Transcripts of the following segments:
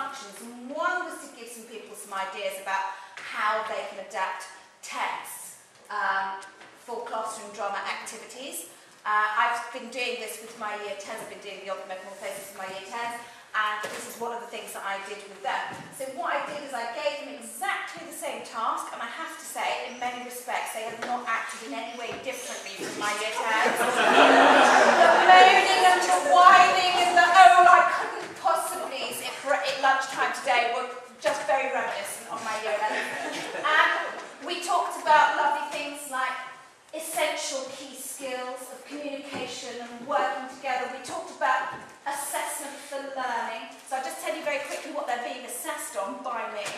functions, and one was to give some people some ideas about how they can adapt texts for classroom drama activities. I've been doing this with my year 10s, I've been doing the metamorphosis with my year 10s, and this is one of the things that I did with them. So what I did is I gave them exactly the same task, and I have to say, in many respects, they have not acted in any way differently from my year 10s. The moaning and the whining and the, oh, I couldn't possibly, at lunchtime today, were just very reminiscent of my year 11. And we talked about lovely things like essential key skills of communication and working together. We talked about assessment for learning. So I'll just tell you very quickly what they're being assessed on by me.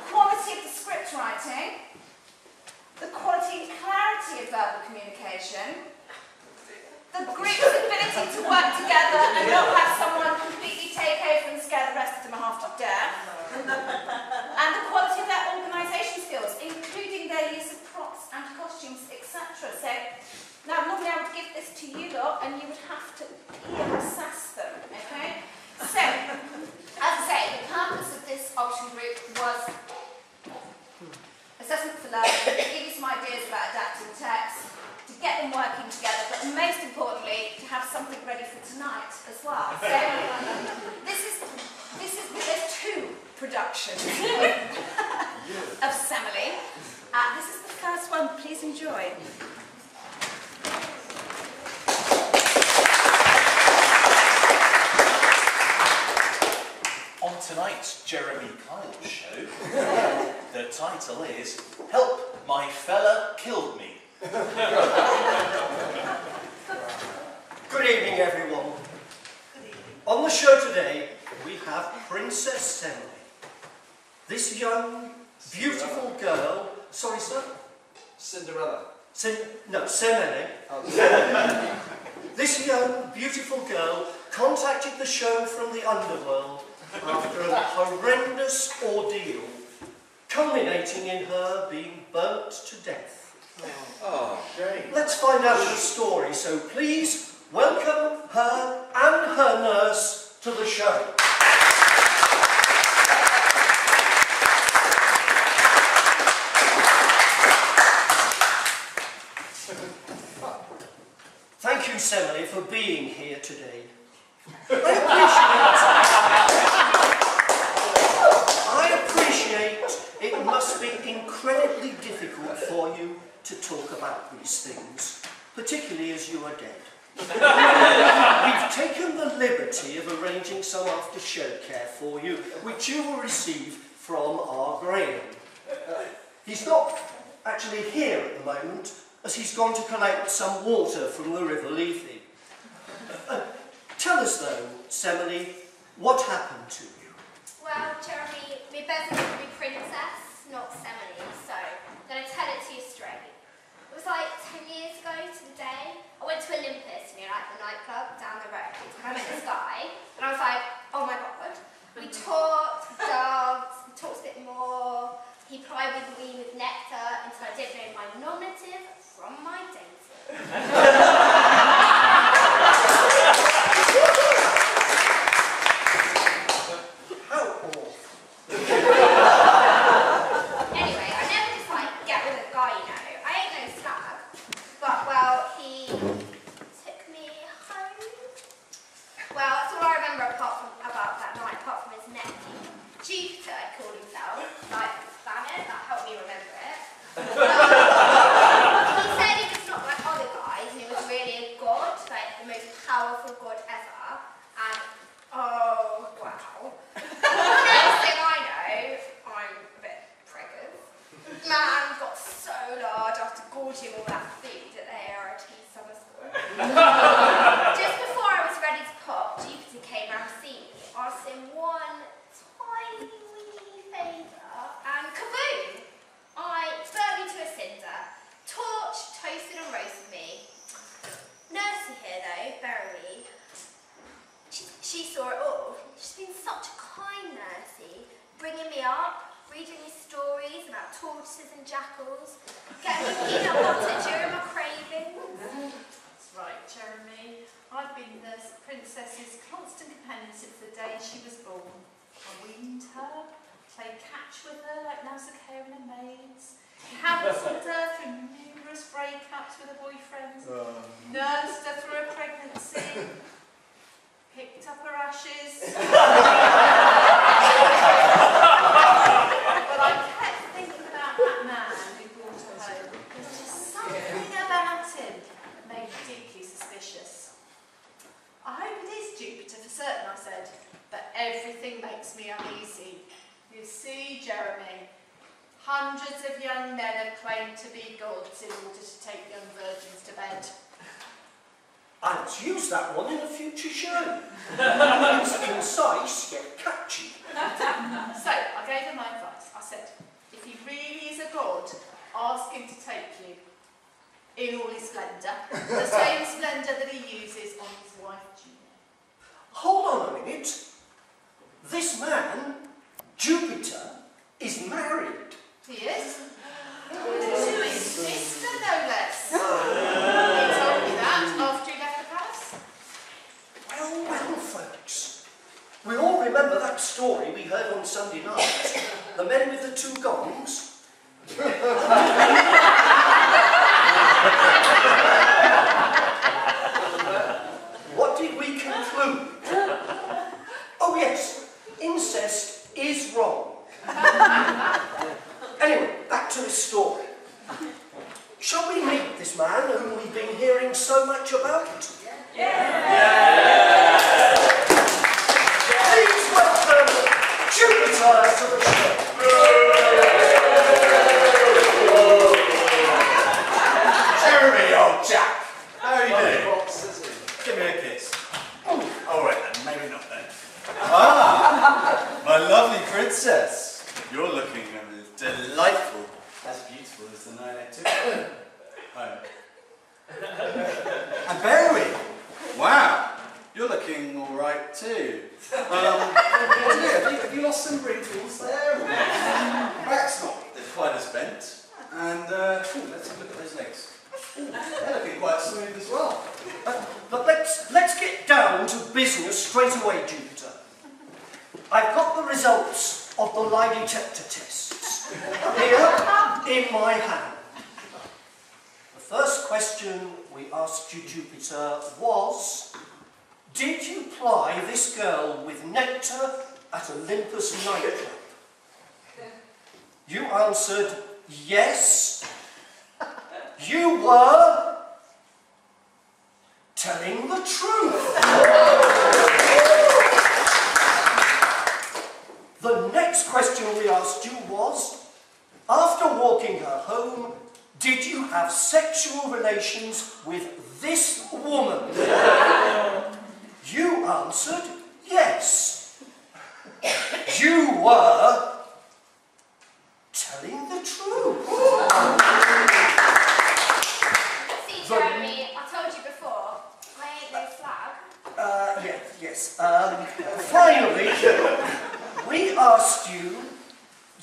Quality of the script writing, the quality and clarity of verbal communication, the group's ability to work together and not have someone completely take over and scare the rest of them half to death, and the quality of their organisation skills, including their use of props and costumes, etc. So now normally I would give this to you lot and you would have to peer assess them, okay? So, as I say, the purpose of this option group was assessment for learning, to give you some ideas about adapting text, to get them working together, but most importantly, to have something ready for tonight as well. So, there's two productions of Semele. This is the first one, please enjoy. On tonight's Jeremy Kyle show, the title is Help, My Fella Killed Me. Good evening, everyone. On the show today, we have Princess Semele. This young, beautiful girl... Sorry, sir? Cinderella. Semele. This young, beautiful girl contacted the show from the underworld after a horrendous ordeal, culminating in her being burnt to death. Oh, great. Let's find out her story, so please welcome her and her nurse to the show. Thank you, Semele, for being here today. I appreciate it must be incredibly difficult for you to talk about these things, particularly as you are dead. We've taken the liberty of arranging some after-show care for you, which you will receive from our Graham. He's not actually here at the moment, as he's gone to collect some water from the River Lethe. Tell us though, Semele, what happened to you? Well, Jeremy, my best is to be Princess, not Semele, so I'm going to tell it to you straight. It was like 10 years ago to the day. I went to Olympus, you know, like the nightclub down the road, and I met this guy, and I was like, oh my god. We talked, we danced, we talked a bit more. He plied with me with nectar until I didn't know my nominative from my dative. How awful. Anyway, I never just like get with a guy, you know. I ain't no slag. But, well, he took me home. Well, that's all I remember about that night, apart from his name. Jupiter, he called himself. Like Spanish, that helped me remember it. He said he was not like other guys, and he was really a god, like the most powerful god ever. And, oh, wow. Next thing I know, I'm a bit preggers. Man got so large after gorging all that food at the ARLT Summer School. Just before I was ready to pop, Jupiter came round to see me, asked him one tiny wee favour, and kaboom! I burned me to a cinder, torched, toasted and roasted me. Nursey here though, Verily, she saw it all. She's been such a kind nursey, bringing me up, reading me stories about tortoises and jackals, getting me peanut butter during my cravings. That's right, Jeremy. I've been the princess's constant companion since the day she was born. I weaned her, played catch with her like Nausicaa and her maids, counselled her through numerous breakups with her boyfriends, nursed her through her pregnancy, picked up her ashes. But I kept thinking about that man who brought her home. There's just something about him that made me deeply suspicious. I hope it is Jupiter for certain, I said, but everything makes me uneasy. You see, Jeremy, hundreds of young men have claimed to be gods in order to take young virgins to bed. I'll use that one in a future show. It's concise yet catchy. So I gave him my advice. I said, if he really is a god, ask him to take you in all his splendour, the same splendour that he uses on his wife Juno. Hold on a minute. This man, Jupiter, is married. He is? To his sister, no less. He told me that after he left the palace. Well, well, folks. We all remember that story we heard on Sunday night. The men with the two gongs. What did we conclude? Oh yes, incest is wrong. Anyway, back to the story. Shall we meet this man whom we've been hearing so much about? Please welcome Jupiter to the show. Jeremy, old chap. How are you doing? What's this? Give me a kiss. All right then, maybe not then. Ah, my lovely princess. You're looking delightful. As beautiful as the night I took you home. And Barry, wow, you're looking all right too. Have you lost some wrinkles there? Back's not quite as bent. And let's have a look at those legs. Ooh, they're looking quite smooth as well. But let's get down to business straight away, Jupiter. I've got the results of the lie detector tests here in my hand. The first question we asked you, Jupiter, was, did you ply this girl with nectar at Olympus nightclub? You answered yes. You were telling the truth. The next question we asked you was, after walking her home, did you have sexual relations with this woman? You answered yes. You were telling the truth. See, Jeremy, I told you before, I ain't no flag. Yes. Finally, we asked you,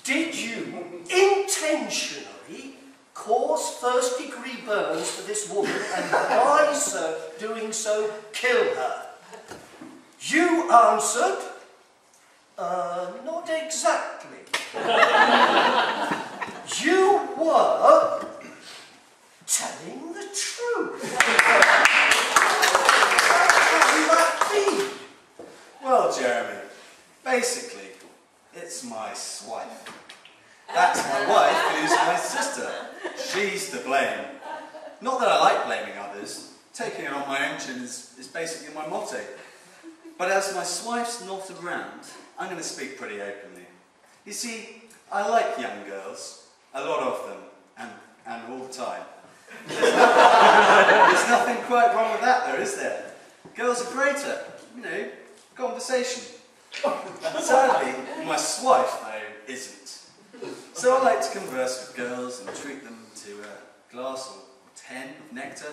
did you intentionally cause first-degree burns to this woman and by doing so kill her? You answered, not exactly. You were telling the truth. How can that be? Well, Jeremy, basically, it's my swife. That's my wife, who's my sister. She's to blame. Not that I like blaming others. Taking it on my own chin is basically my motto. But as my swife's not around, I'm going to speak pretty openly. You see, I like young girls. A lot of them. And all the time. There's nothing quite wrong with that, though, is there? Girls are great at, conversation. Sadly, my wife, though, isn't. So I like to converse with girls and treat them to a glass or 10 of nectar.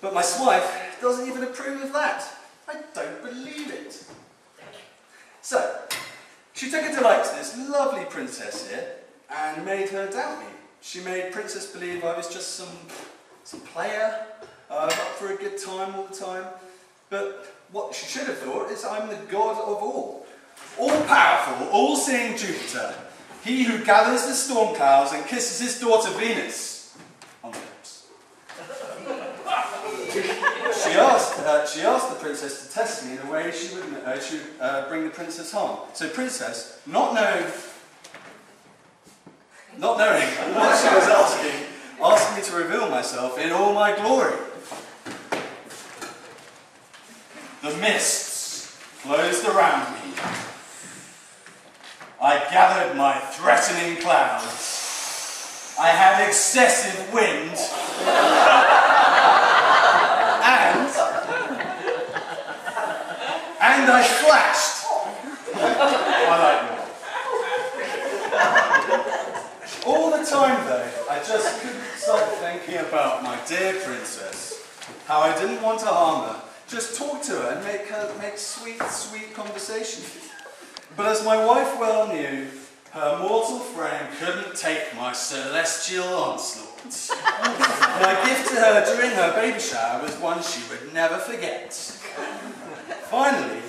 But my wife doesn't even approve of that. I don't believe it. So, she took a delight to this lovely princess here and made her doubt me. She made Princess believe I was just some player, up for a good time all the time. But what she should have thought is I'm the god of all. all-powerful, all-seeing Jupiter, he who gathers the storm clouds and kisses his daughter Venus on the lips. She asked the princess to test me in a way she would bring the princess home. So princess, not knowing what she was asking, asked me to reveal myself in all my glory. The mists closed around me. I gathered my threatening clouds. I had excessive wind. And I flashed. I like that. All the time though, I just couldn't stop thinking about my dear princess. How I didn't want to harm her. Just talk to her and make sweet, sweet conversation. But as my wife well knew, her mortal frame couldn't take my celestial onslaught. My gift to her during her baby shower was one she would never forget. Finally,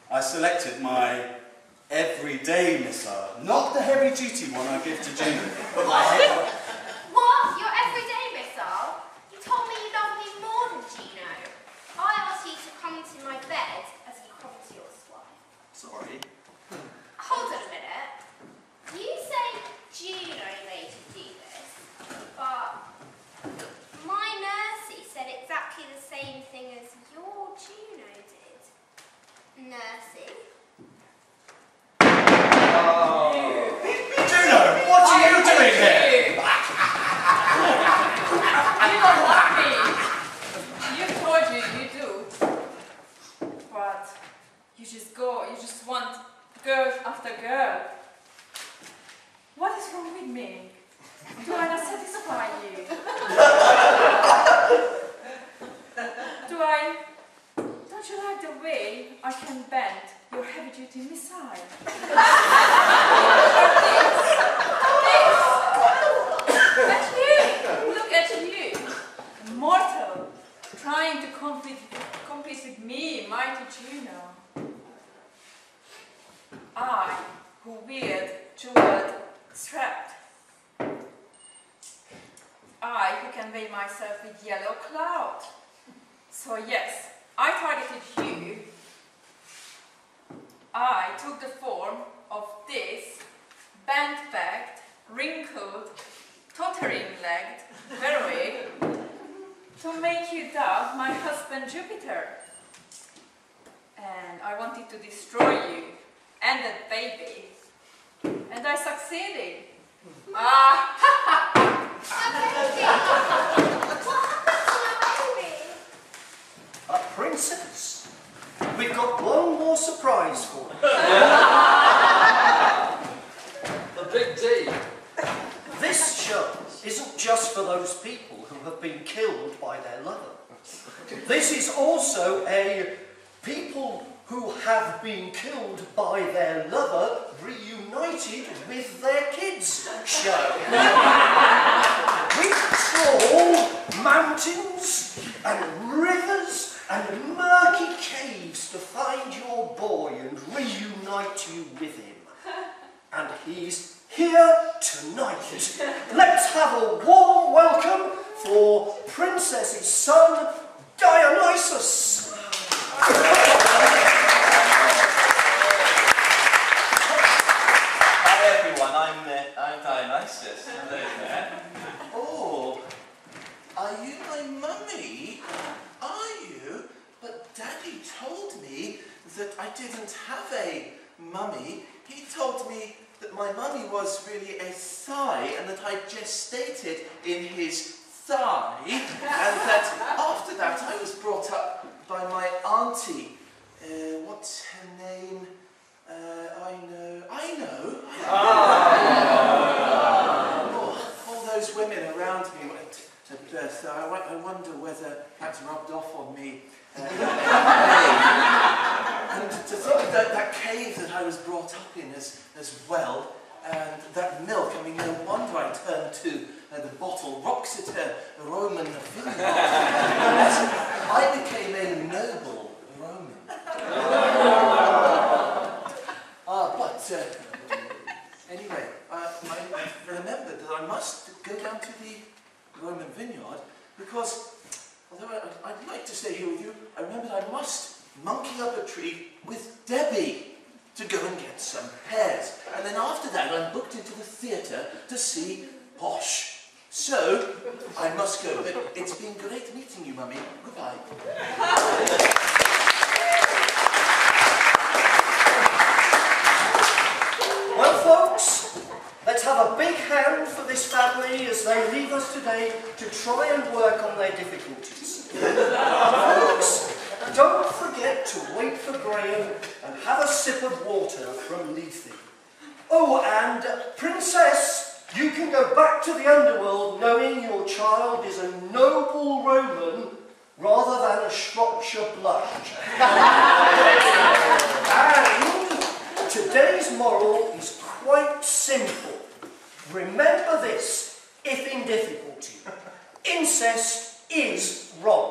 I selected my everyday missile, not the heavy-duty one I give to Juno, but my heavy. What? Your everyday missile? You told me you loved me more than Gino. I asked you to come to my bed as you come to your wife. Sorry. Hold on a minute. You say Gino made you do this, but my nursey said exactly the same thing as your Gino did. Nursey? Juno, what are you doing here? You don't love me. You told you do. But you just want girl after girl. What is wrong with me? Do I not satisfy you? Don't you like the way I can bend your heavy-duty missile? Look at you, mortal, trying to compete with me, mighty Juno. I, who wield jeweled strapped. I, who can weigh myself with yellow cloud. So yes, I targeted you. I took the form of this bent-backed, wrinkled, tottering-legged heroine to make you doubt my husband Jupiter. And I wanted to destroy you and that baby. And I succeeded. Ah! Princess, we've got one more surprise for you. The big D. This show isn't just for those people who have been killed by their lover. This is also a people who have been killed by their lover reunited with their kids show. We trawl mountains and rivers and murky caves to find your boy and reunite you with him. And he's here tonight. Let's have a warm welcome for Princess's son, Dionysus. Hi everyone, I'm Dionysus. Hello there. Oh, are you my mummy? Are you? But Daddy told me that I didn't have a mummy. He told me that my mummy was really a thigh and that I gestated in his thigh, and that after that I was brought up by my auntie. What's her name? I know. Oh, all those women around me went to birth. I wonder whether that's rubbed off on me. And to think that that cave that I was brought up in as well, and that milk, I mean, no wonder I turned to the bottle Roxeter Roman vineyard. I became a noble Roman. remembered that I must go down to the Roman vineyard because, although I'd like to stay here with you, I remembered I must monkey up a tree with Debbie to go and get some pears. And then after that, I'm booked into the theatre to see Posh. So, I must go, but it's been great meeting you, Mummy. Goodbye. Well, folks, let's have a big hand for this family as they leave us today to try and work on their difficulties. Folks, don't forget to wait for Graham and have a sip of water from Lethe. Oh, and Princess, you can go back to the underworld knowing your child is a noble Roman rather than a Shropshire blush. And today's moral is quite simple. Remember this, if in difficulty. Incest is wrong.